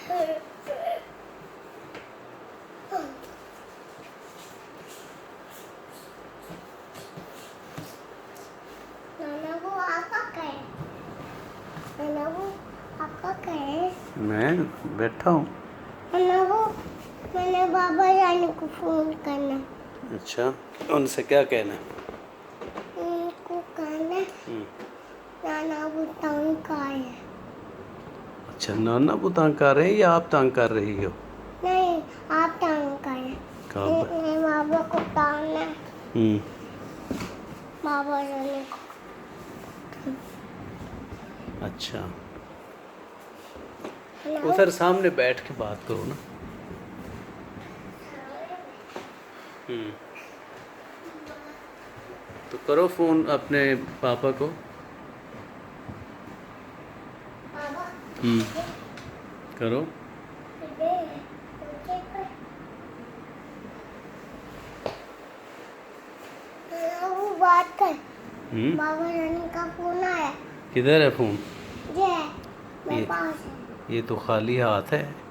नाना वो आपका क्या है? नाना वो आपका क्या है? मैं बैठा हूँ। नाना वो मैंने बाबा जाने को फोन करना। अच्छा, उनसे क्या कहना है? उनको कहना नाना वो तंग का है। अच्छा, नाना वो तंग कर रहे हैं या आप तंग कर रही हो? नहीं, आप तंग का है। कब? बाबा को टांगना है। हम्म। बाबा जाने को। अच्छा, नाना उधर सामने बैठ के बात करो ना। तो करो फोन अपने पापा को। बाबा करो। वो बात कर। हम्म। बाबा जाने का फोन आया। किधर है फोन? ये मेरे ये पास है। ये तो खाली हाथ है।